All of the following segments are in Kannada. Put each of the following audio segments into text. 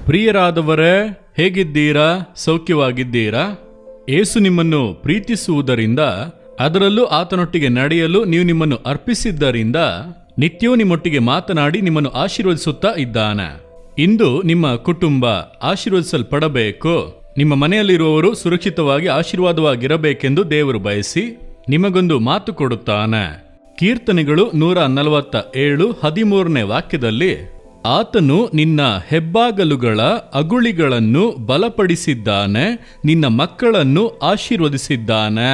ಪ್ರಿಯರಾದವರೇ, ಹೇಗಿದ್ದೀರಾ? ಸೌಖ್ಯವಾಗಿದ್ದೀರಾ? ಯೇಸು ನಿಮ್ಮನ್ನು ಪ್ರೀತಿಸುವುದರಿಂದ, ಅದರಲ್ಲೂ ಆತನೊಟ್ಟಿಗೆ ನಡೆಯಲು ನೀವು ನಿಮ್ಮನ್ನು ಅರ್ಪಿಸಿದ್ದರಿಂದ ನಿತ್ಯವೂ ನಿಮ್ಮೊಟ್ಟಿಗೆ ಮಾತನಾಡಿ ನಿಮ್ಮನ್ನು ಆಶೀರ್ವದಿಸುತ್ತಾ ಇದ್ದಾನೆ. ಇಂದು ನಿಮ್ಮ ಕುಟುಂಬ ಆಶೀರ್ವದಿಸಲ್ಪಡಬೇಕು, ನಿಮ್ಮ ಮನೆಯಲ್ಲಿರುವವರು ಸುರಕ್ಷಿತವಾಗಿ ಆಶೀರ್ವಾದವಾಗಿರಬೇಕೆಂದು ದೇವರು ಬಯಸಿ ನಿಮಗೊಂದು ಮಾತು ಕೊಡುತ್ತಾನೆ. ಕೀರ್ತನೆಗಳು 147:13 ವಾಕ್ಯದಲ್ಲಿ, ಆತನು ನಿನ್ನ ಹೆಬ್ಬಾಗಲುಗಳ ಅಗುಳಿಗಳನ್ನು ಬಲಪಡಿಸಿದ್ದಾನೆ, ನಿನ್ನ ಮಕ್ಕಳನ್ನು ಆಶೀರ್ವದಿಸಿದ್ದಾನೆ.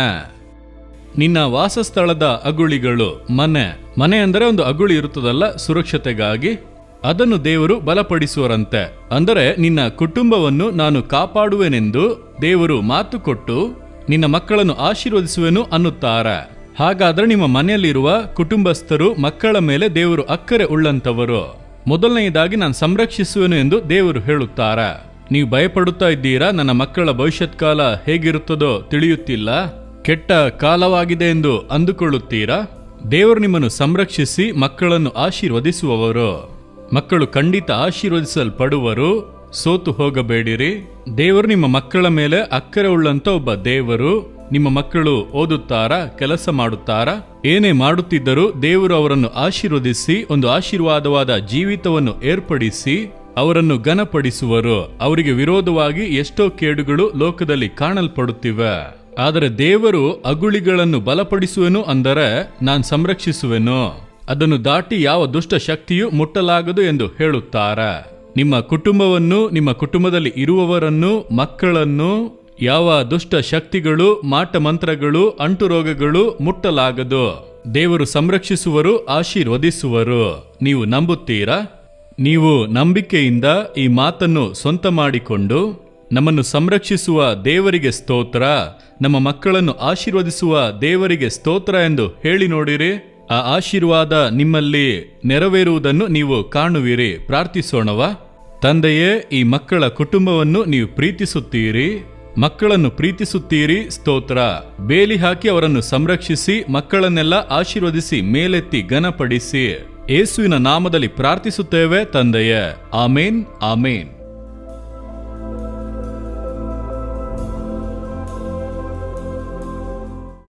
ನಿನ್ನ ವಾಸಸ್ಥಳದ ಅಗುಳಿಗಳು, ಮನೆ ಅಂದರೆ ಒಂದು ಅಗುಳಿ ಇರುತ್ತದಲ್ಲ, ಸುರಕ್ಷತೆಗಾಗಿ, ಅದನ್ನು ದೇವರು ಬಲಪಡಿಸುವರಂತೆ. ಅಂದರೆ ನಿನ್ನ ಕುಟುಂಬವನ್ನು ನಾನು ಕಾಪಾಡುವೆನೆಂದು ದೇವರು ಮಾತು ಕೊಟ್ಟು ನಿನ್ನ ಮಕ್ಕಳನ್ನು ಆಶೀರ್ವದಿಸುವೆನು ಅನ್ನುತ್ತಾರೆ. ಹಾಗಾದರೆ ನಿಮ್ಮ ಮನೆಯಲ್ಲಿರುವ ಕುಟುಂಬಸ್ಥರು, ಮಕ್ಕಳ ಮೇಲೆ ದೇವರು ಅಕ್ಕರೆ ಉಳ್ಳಂತವರು. ಮೊದಲನೆಯದಾಗಿ ನಾನು ಸಂರಕ್ಷಿಸುವೆನು ಎಂದು ದೇವರು ಹೇಳುತ್ತಾರೆ. ನೀವು ಭಯಪಡುತ್ತಾ ಇದ್ದೀರಾ? ನನ್ನ ಮಕ್ಕಳ ಭವಿಷ್ಯತ್ ಕಾಲ ಹೇಗಿರುತ್ತದೋ ತಿಳಿಯುತ್ತಿಲ್ಲ, ಕೆಟ್ಟ ಕಾಲವಾಗಿದೆ ಎಂದು ಅಂದುಕೊಳ್ಳುತ್ತೀರಾ? ದೇವರು ನಿಮ್ಮನ್ನು ಸಂರಕ್ಷಿಸಿ ಮಕ್ಕಳನ್ನು ಆಶೀರ್ವದಿಸುವವರು. ಮಕ್ಕಳು ಖಂಡಿತ ಆಶೀರ್ವದಿಸಲ್ಪಡುವರು. ಸೋತು ಹೋಗಬೇಡಿರಿ. ದೇವರು ನಿಮ್ಮ ಮಕ್ಕಳ ಮೇಲೆ ಅಕ್ಕರೆ ಉಳ್ಳಂತ ಒಬ್ಬ ದೇವರು. ನಿಮ್ಮ ಮಕ್ಕಳು ಓದುತ್ತಾರಾ, ಕೆಲಸ ಮಾಡುತ್ತಾರಾ, ಏನೇ ಮಾಡುತ್ತಿದ್ದರೂ ದೇವರು ಅವರನ್ನು ಆಶೀರ್ವದಿಸಿ ಒಂದು ಆಶೀರ್ವಾದವಾದ ಜೀವಿತವನ್ನು ಏರ್ಪಡಿಸಿ ಅವರನ್ನು ಘನಪಡಿಸುವರು. ಅವರಿಗೆ ವಿರೋಧವಾಗಿ ಎಷ್ಟೋ ಕೇಡುಗಳು ಲೋಕದಲ್ಲಿ ಕಾಣಲ್ಪಡುತ್ತಿವೆ. ಆದರೆ ದೇವರು ಅಗುಳಿಗಳನ್ನು ಬಲಪಡಿಸುವೆನು ಅಂದರೆ ನಾನು ಸಂರಕ್ಷಿಸುವೆನು, ಅದನ್ನು ದಾಟಿ ಯಾವ ದುಷ್ಟ ಶಕ್ತಿಯೂ ಮುಟ್ಟಲಾಗದು ಎಂದು ಹೇಳುತ್ತಾರೆ. ನಿಮ್ಮ ಕುಟುಂಬವನ್ನು, ನಿಮ್ಮ ಕುಟುಂಬದಲ್ಲಿ ಇರುವವರನ್ನು, ಮಕ್ಕಳನ್ನು ಯಾವ ದುಷ್ಟ ಶಕ್ತಿಗಳು, ಮಾಟ ಮಂತ್ರಗಳು, ಅಂಟುರೋಗಗಳು ಮುಟ್ಟಲಾಗದು. ದೇವರು ಸಂರಕ್ಷಿಸುವರು, ಆಶೀರ್ವದಿಸುವರು. ನೀವು ನಂಬುತ್ತೀರಾ? ನೀವು ನಂಬಿಕೆಯಿಂದ ಈ ಮಾತನ್ನು ಸ್ವಂತ ಮಾಡಿಕೊಂಡು ನಮ್ಮನ್ನು ಸಂರಕ್ಷಿಸುವ ದೇವರಿಗೆ ಸ್ತೋತ್ರ, ನಮ್ಮ ಮಕ್ಕಳನ್ನು ಆಶೀರ್ವದಿಸುವ ದೇವರಿಗೆ ಸ್ತೋತ್ರ ಎಂದು ಹೇಳಿ ನೋಡಿರಿ. ಆ ಆಶೀರ್ವಾದ ನಿಮ್ಮಲ್ಲಿ ನೆರವೇರುವುದನ್ನು ನೀವು ಕಾಣುವಿರಿ. ಪ್ರಾರ್ಥಿಸೋಣವಾ? ತಂದೆಯೇ, ಈ ಮಕ್ಕಳ ಕುಟುಂಬವನ್ನು ನೀವು ಪ್ರೀತಿಸುತ್ತೀರಿ, ಮಕ್ಕಳನ್ನು ಪ್ರೀತಿಸುತ್ತೀರಿ. ಸ್ತೋತ್ರ. ಬೇಲಿ ಹಾಕಿ ಅವರನ್ನು ಸಂರಕ್ಷಿಸಿ, ಮಕ್ಕಳನ್ನೆಲ್ಲ ಆಶೀರ್ವದಿಸಿ ಮೇಲೆತ್ತಿ ಘನಪಡಿಸಿ, ಯೇಸುವಿನ ನಾಮದಲ್ಲಿ ಪ್ರಾರ್ಥಿಸುತ್ತೇವೆ ತಂದೆಯೇ. ಆಮೇನ್, ಆಮೇನ್.